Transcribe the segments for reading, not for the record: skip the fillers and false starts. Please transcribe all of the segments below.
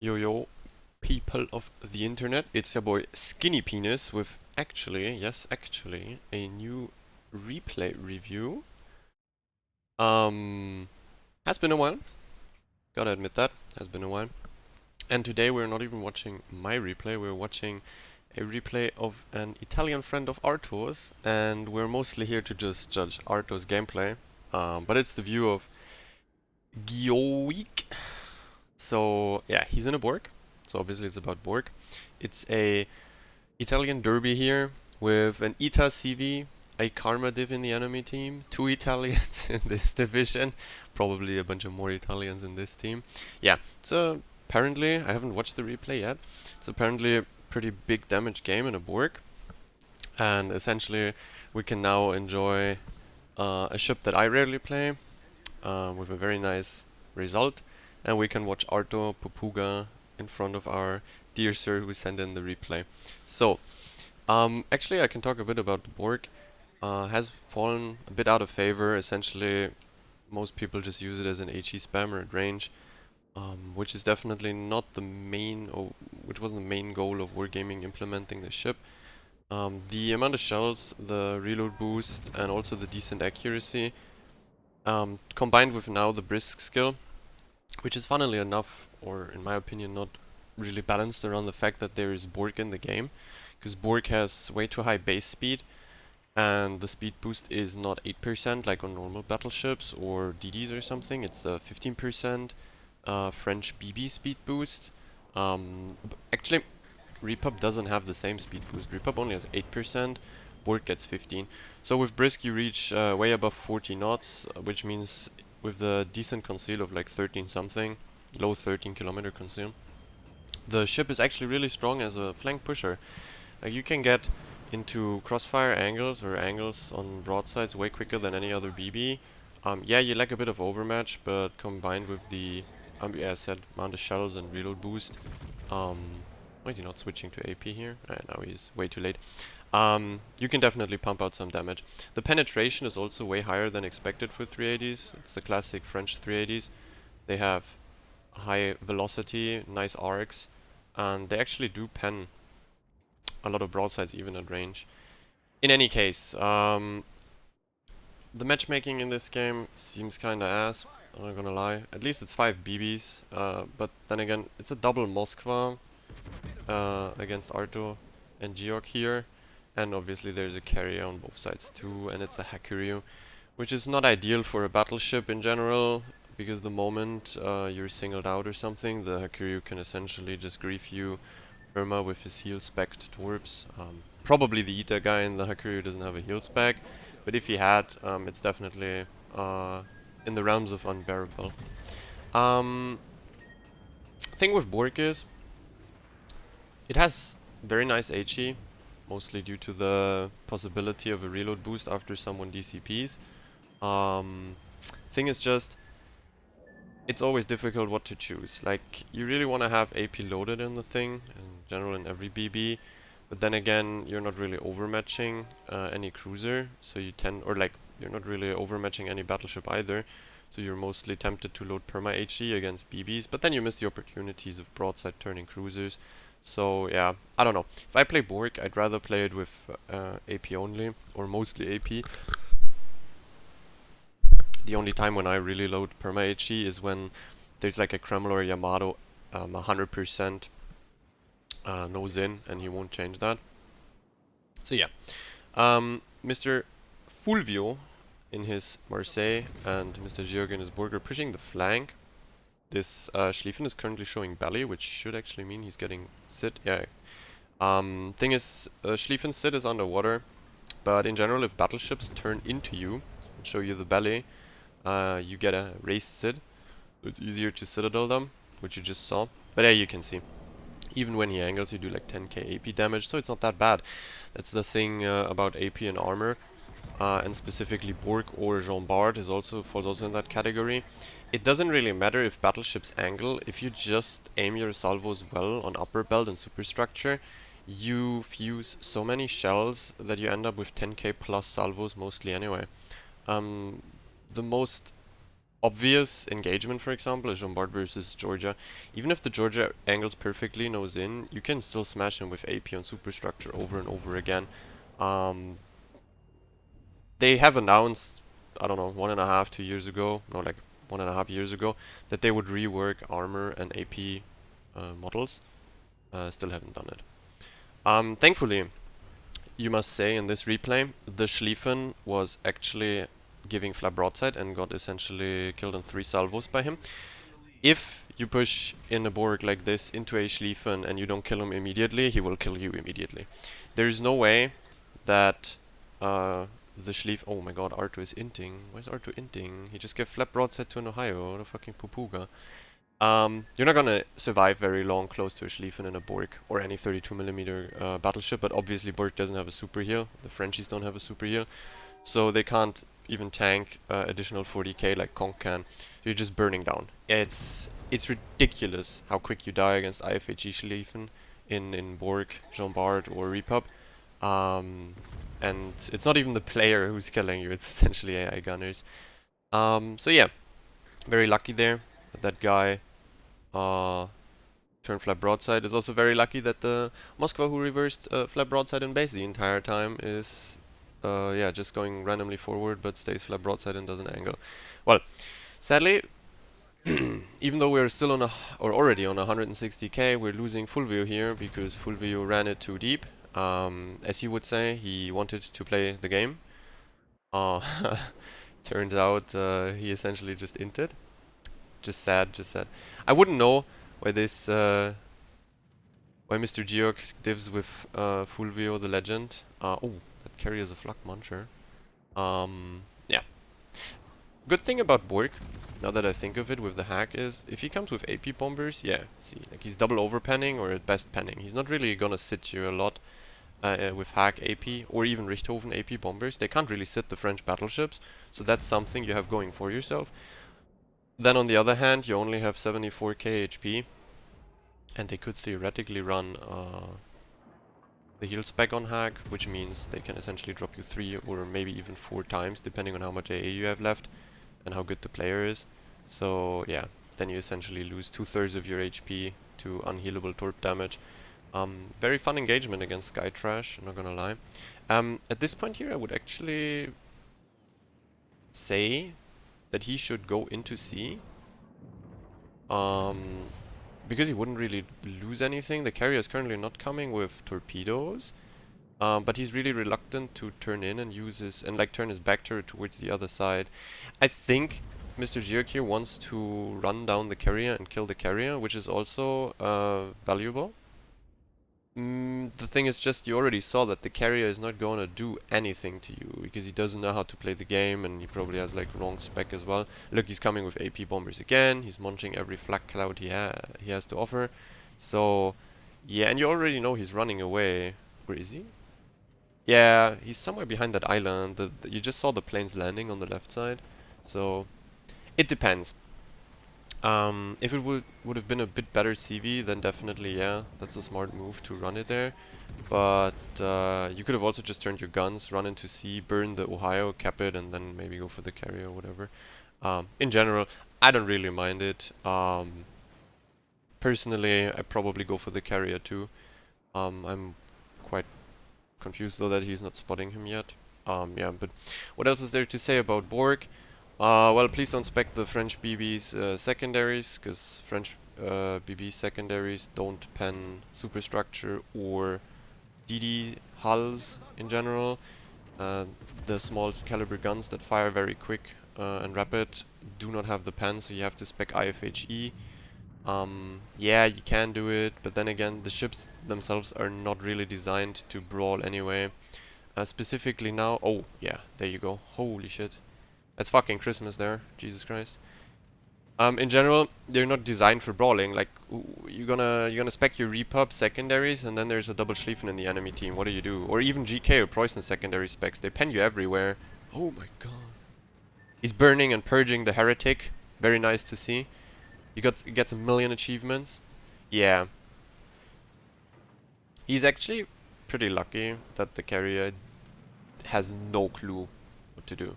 Yo yo, people of the internet, it's your boy Skinny Penis with actually, a new replay review. Has been a while, gotta admit that, has been a while. And today we're not even watching my replay, we're watching a replay of an Italian friend of Arto's, and we're mostly here to just judge Arto's gameplay. But it's the view of Gioic. So yeah, he's in a Borg. So obviously it's about Borg. It's a Italian derby here with an Ita CV, a Karma div in the enemy team, two Italians in this division, probably a bunch of more Italians in this team. Yeah, so apparently, I haven't watched the replay yet, it's apparently a pretty big damage game in a Borg, and essentially we can now enjoy a ship that I rarely play, with a very nice result, and we can watch Arto Pupuga in front of our dear sir who sent in the replay. So, actually I can talk a bit about the Borg. Has fallen a bit out of favor. Essentially, most people just use it as an HE spammer at range, which is definitely not the main, or which wasn't the main goal of Wargaming implementing the ship. The amount of shells, the reload boost, and also the decent accuracy, combined with now the brisk skill, which is funnily enough, or in my opinion, not really balanced around the fact that there is Borg in the game, because Borg has way too high base speed, and the speed boost is not 8% like on normal battleships or DDs or something. It's a 15% French BB speed boost. Actually, Repub doesn't have the same speed boost. Repub only has 8%, Borg gets 15. So with Brisk you reach way above 40 knots, which means with the decent conceal of like 13 something, low 13 kilometer conceal, the ship is actually really strong as a flank pusher. Like you can get into crossfire angles or angles on broadsides way quicker than any other BB. Yeah, you lack a bit of overmatch, but combined with the, yeah, as I said, amount of shells and reload boost, why is he not switching to AP here? Now he's way too late. You can definitely pump out some damage. The penetration is also way higher than expected for 380s. It's the classic French 380s. They have high velocity, nice arcs, and they actually do pen a lot of broadsides even at range. In any case, the matchmaking in this game seems kinda ass, I'm not gonna lie. At least it's 5 BBs, but then again, it's a double Moskva against Arto and Georg here, and obviously there's a carrier on both sides too, and it's a Hakuryu, which is not ideal for a battleship in general, because the moment you're singled out or something, the Hakuryu can essentially just grief you Irma with his heal spec'd torps. Probably the Ita guy in the Hakuryu doesn't have a heal spec, but if he had, it's definitely in the realms of unbearable. Thing with Borg is, it has very nice HE, mostly due to the possibility of a reload boost after someone DCPs. Thing is just, it's always difficult what to choose. Like, you really want to have AP loaded in the thing, in general in every BB, but then again, you're not really overmatching any cruiser, so you tend, or like, you're not really overmatching any battleship either, so you're mostly tempted to load perma HE against BBs, but then you miss the opportunities of broadside turning cruisers. So yeah, I don't know. If I play Borg, I'd rather play it with AP only, or mostly AP. The only time when I really load perma HE is when there's like a Kreml or Yamato 100% nose in, and he won't change that. So yeah, Mr. Fulvio in his Marseille and Mr. Georg in his Borg are pushing the flank. This Schlieffen is currently showing belly, which should actually mean he's getting sit. Yeah. Thing is, Schlieffen's sit is underwater, but in general, if battleships turn into you and show you the belly, you get a raised sit. So it's easier to citadel them, which you just saw. But yeah, you can see, even when he angles, you do like 10k AP damage, so it's not that bad. That's the thing about AP and armor. And specifically Borg or Jean Bart falls also in that category. It doesn't really matter if battleships angle, if you just aim your salvos well on upper belt and superstructure, you fuse so many shells that you end up with 10k plus salvos mostly anyway. The most obvious engagement, for example, as Lombard versus Georgia. Even if the Georgia angles perfectly nose in, you can still smash him with AP on superstructure over and over again. They have announced, I don't know, 1.5, 2 years ago, no, like 1.5 years ago, that they would rework armor and AP models. Still haven't done it. Thankfully, you must say in this replay, the Schlieffen was actually giving flat broadside and got essentially killed in 3 salvos by him. If you push in a Borg like this into a Schlieffen and you don't kill him immediately, he will kill you immediately. There is no way that the Schlief... Oh my god, R2 is inting. Why is R2 inting? He just gave flat broadside to an Ohio, what a fucking pupuga. You're not gonna survive very long close to a Schlieffen in a Borg or any 32mm battleship, but obviously Borg doesn't have a super heal. The Frenchies don't have a super heal, so they can't even tank additional 40k like Conk can. You're just burning down. It's ridiculous how quick you die against IFHE Schlieffen in Borg, Jean Bart, or Repub. And it's not even the player who's killing you, it's essentially AI gunners. So yeah, very lucky there that guy turned flat broadside. It's also very lucky that the Moskva who reversed flat broadside in base the entire time is yeah, just going randomly forward but stays flat broadside and doesn't angle. Well, sadly, even though we're still on or already on 160k, we're losing Fulvio here because Fulvio ran it too deep. As he would say, he wanted to play the game. Turns out he essentially just inted. Just sad, just sad. I wouldn't know why this, why Mr. Georg divs with Fulvio the Legend. Oh, that carries a Flak Muncher. Yeah. Good thing about Borg, now that I think of it with the hack, is if he comes with AP bombers, yeah, see, like he's double over panning or at best panning. He's not really gonna sit you a lot with hack AP or even Richthofen AP bombers. They can't really sit the French battleships, so that's something you have going for yourself. Then on the other hand, you only have 74k HP, and they could theoretically run the heal spec on hack, which means they can essentially drop you 3 or maybe even 4 times, depending on how much AA you have left and how good the player is. So yeah, then you essentially lose 2/3 of your HP to unhealable torp damage. Very fun engagement against Skytrash, I'm not gonna lie. At this point here, I would actually say that he should go into C. Because he wouldn't really lose anything. The carrier is currently not coming with torpedoes. But he's really reluctant to turn in and use his, and like turn his back turret towards the other side. I think Mr. Georg here wants to run down the carrier and kill the carrier, which is also valuable. The thing is just, you already saw that the carrier is not gonna do anything to you because he doesn't know how to play the game, and he probably has like wrong spec as well. Look, he's coming with AP bombers again. He's munching every flak cloud he has to offer. So yeah, and you already know he's running away. Where is he? Yeah, he's somewhere behind that island. You just saw the planes landing on the left side. So it depends. If it would have been a bit better CV, then definitely, yeah, that's a smart move to run it there. But you could have also just turned your guns, run into C, burn the Ohio, cap it, and then maybe go for the carrier or whatever. In general, I don't really mind it. Personally, I probably go for the carrier too. I'm quite confused though that he's not spotting him yet. Yeah, but what else is there to say about Borg? Well, please don't spec the French BB's secondaries, because French BB secondaries don't pen superstructure or DD hulls in general. The small caliber guns that fire very quick and rapid do not have the pen, so you have to spec IFHE. Yeah, you can do it, but then again, the ships themselves are not really designed to brawl anyway. Specifically now, oh yeah, there you go. Holy shit. That's fucking Christmas there, Jesus Christ. In general, they're not designed for brawling. Like, you're gonna spec your repub secondaries, and then there's a double Schlieffen in the enemy team. What do? Or even GK or Preußen secondary specs. They pen you everywhere. Oh my god. He's burning and purging the heretic. Very nice to see. He gets a million achievements. Yeah. He's actually pretty lucky that the carrier has no clue what to do.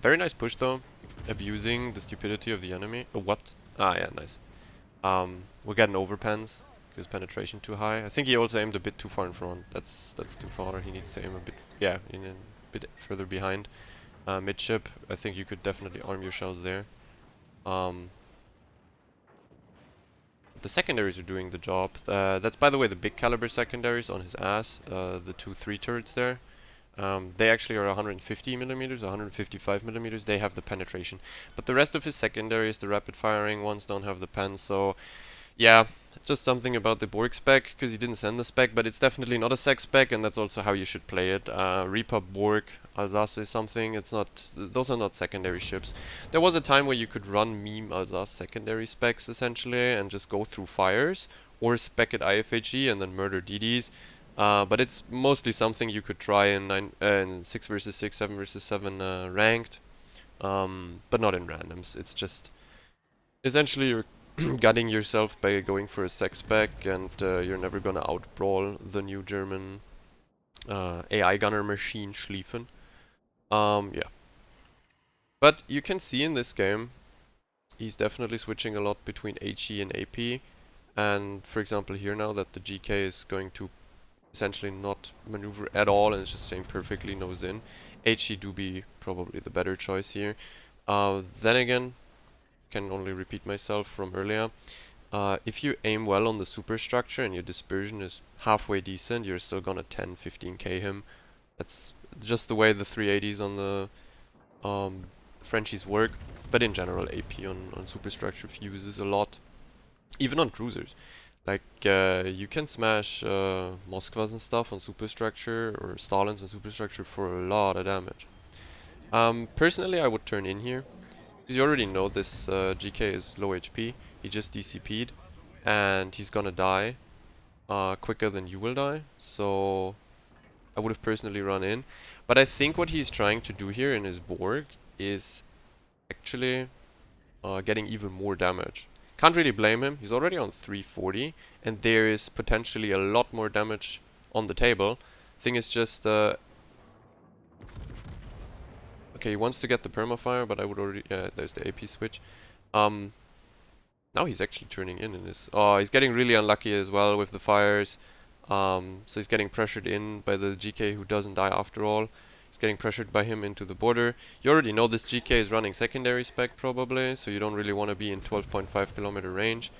Very nice push though. abusing the stupidity of the enemy. Oh, what? Ah, yeah, nice. We got an overpens because penetration too high. I think he also aimed a bit too far in front. That's too far. He needs to aim a bit, yeah, in a bit further behind. Midship, I think you could definitely arm your shells there. Um, the secondaries are doing the job. That's, by the way, the big caliber secondaries on his ass. The 2-3 turrets there. They actually are 150 millimeters, 155 millimeters. They have the penetration, but the rest of his secondaries, the rapid firing ones, don't have the pen. So yeah, just something about the Borg spec, because he didn't send the spec, but it's definitely not a sec spec, and that's also how you should play it. Repub Borg Alsace is something. It's not. Those are not secondary ships. There was a time where you could run meme Alsace secondary specs essentially and just go through fires, or spec it IFHE and then murder DDs. But it's mostly something you could try in 6 versus 6, 7 versus 7 ranked, but not in randoms. It's just essentially you're gutting yourself by going for a sec spec, and you're never gonna outbrawl the new German AI gunner machine Schlieffen. Yeah. But you can see in this game, he's definitely switching a lot between HE and AP. And for example here now that the GK is going to essentially not maneuver at all and it's just staying perfectly nose in, HE do be probably the better choice here. Then again, can only repeat myself from earlier. If you aim well on the superstructure and your dispersion is halfway decent, you're still gonna 10-15k him. That's just the way the 380s on the Frenchies work. But in general, AP on superstructure fuses a lot, even on cruisers. Like you can smash Moskvas and stuff on superstructure, or Stalins on superstructure for a lot of damage. Personally, I would turn in here, because you already know this GK is low HP. He just DCP'd, and he's gonna die quicker than you will die. So I would have personally run in. But I think what he's trying to do here in his Borg is actually getting even more damage. Can't really blame him. He's already on 340, and there is potentially a lot more damage on the table. Thing is just okay, he wants to get the permafire, but I would already there's the AP switch. Now he's actually turning in this. Oh, he's getting really unlucky as well with the fires. So he's getting pressured in by the GK, who doesn't die after all. He's getting pressured by him into the border. You already know this GK is running secondary spec probably, so you don't really want to be in 12.5 kilometer range.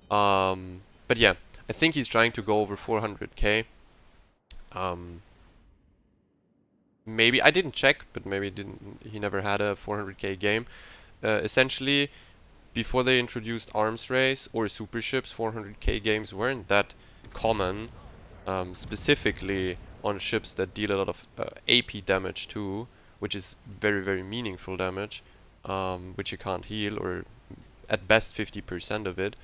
But yeah, I think he's trying to go over 400k. Maybe I didn't check, but maybe he never had a 400k game. Essentially, before they introduced arms race or super ships, 400k games weren't that common, specifically on ships that deal a lot of AP damage too, which is very, very meaningful damage, which you can't heal, or at best 50% of it.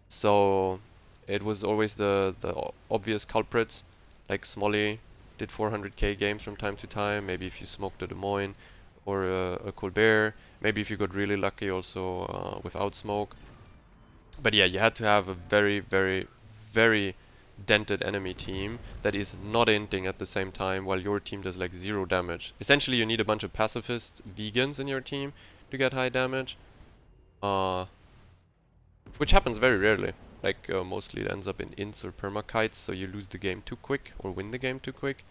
So it was always the obvious culprits, like Smolly did 400k games from time to time, maybe if you smoked a Des Moines or a Colbert, maybe if you got really lucky also without smoke. But yeah, you had to have a very, very, very dented enemy team that is not inting at the same time, while your team does like 0 damage. Essentially you need a bunch of pacifist vegans in your team to get high damage, which happens very rarely. Like mostly it ends up in ints or permakites, so you lose the game too quick or win the game too quick,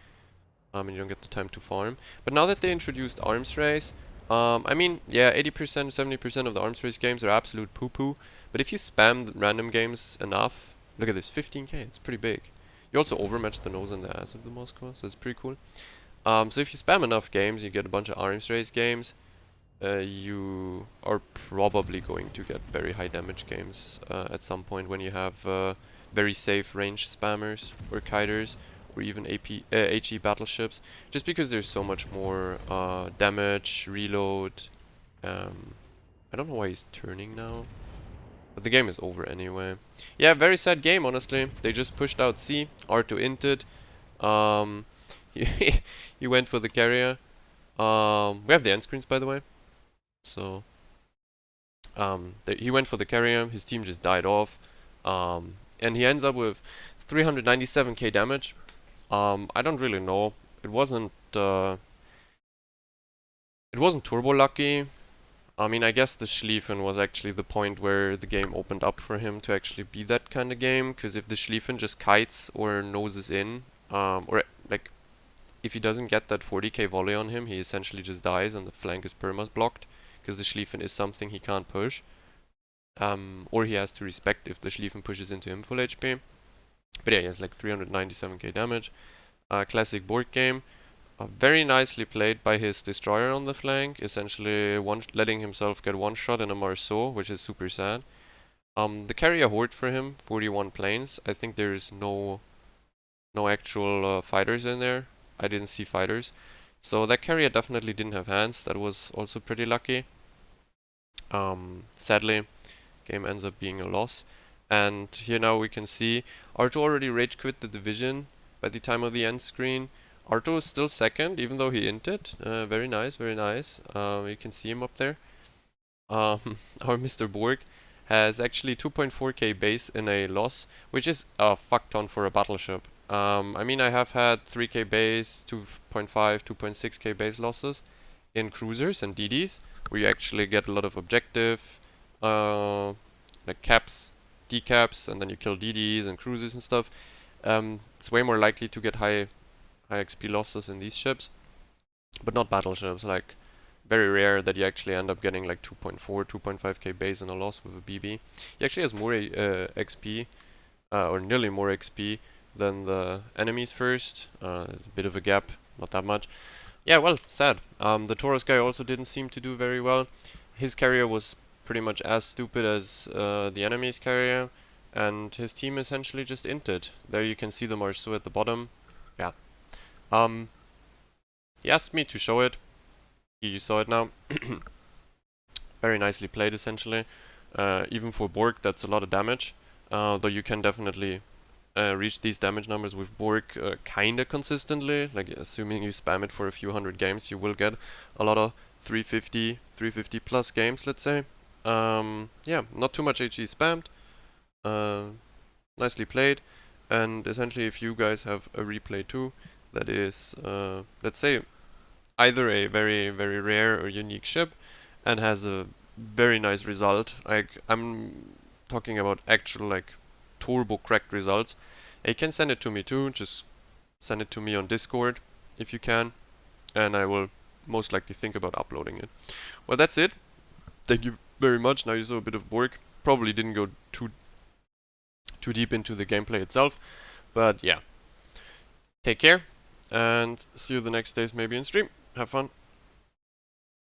and you don't get the time to farm. But now that they introduced arms race, I mean, yeah, 80%, 70% of the arms race games are absolute poo-poo, but if you spam the random games enough, look at this, 15k, it's pretty big. You also overmatch the nose and the ass of the Moskva, so it's pretty cool. So if you spam enough games, you get a bunch of arms race games, you are probably going to get very high damage games at some point when you have very safe range spammers or kiters, or even HE battleships, just because there's so much more damage, reload. I don't know why he's turning now, but the game is over anyway. Yeah, very sad game, honestly. They just pushed out C, R2 inted. He went for the carrier. We have the end screens, by the way. So he went for the carrier, his team just died off, and he ends up with 397k damage. I don't really know. It wasn't turbo lucky. I mean, I guess the Schlieffen was actually the point where the game opened up for him to actually be that kind of game, because if the Schlieffen just kites or noses in, or like if he doesn't get that 40k volley on him, he essentially just dies and the flank is permas blocked, because the Schlieffen is something he can't push. Or he has to respect if the Schlieffen pushes into him full HP. But yeah, he has like 397k damage. Classic board game. Very nicely played by his destroyer on the flank, essentially letting himself get one shot in a Marceau, which is super sad. The carrier horde for him, 41 planes. I think there is no actual fighters in there. I didn't see fighters. So that carrier definitely didn't have hands. That was also pretty lucky. Sadly, game ends up being a loss. And here now we can see Arto already rage quit the division by the time of the end screen. Arto is still second, even though he inted. Very nice, very nice. You can see him up there. Our Mr. Borg has actually 2.4k base in a loss, which is a fuck ton for a battleship. I mean, I have had 3k base, 2.5, 2.6k base losses in cruisers and DDs, where you actually get a lot of objective, like caps, decaps, and then you kill DDs and cruisers and stuff. It's way more likely to get high XP losses in these ships, but not battleships. Like, very rare that you actually end up getting like 2.4, 2.5k base in a loss with a BB. He actually has more XP, or nearly more XP than the enemies first. There's a bit of a gap, not that much. Yeah, well, sad. The Taurus guy also didn't seem to do very well. His carrier was pretty much as stupid as the enemy's carrier, and his team essentially just inted. There you can see the Marceau at the bottom. Yeah. He asked me to show it. You saw it now. Very nicely played, essentially. Even for Borg, that's a lot of damage. Though you can definitely reach these damage numbers with Borg kinda consistently. Like, assuming you spam it for a few hundred games, you will get a lot of 350 plus games, let's say. Yeah, not too much HE spammed. Nicely played. And essentially, if you guys have a replay too, that is, let's say, either a very, very rare or unique ship and has a very nice result. Like, I'm talking about actual, like, turbo cracked results. You can send it to me too. Just send it to me on Discord if you can, and I will most likely think about uploading it. Well, that's it. Thank you very much. Now you saw a bit of Borg. Probably didn't go too deep into the gameplay itself, but yeah. Take care, and see you the next days maybe in stream. Have fun.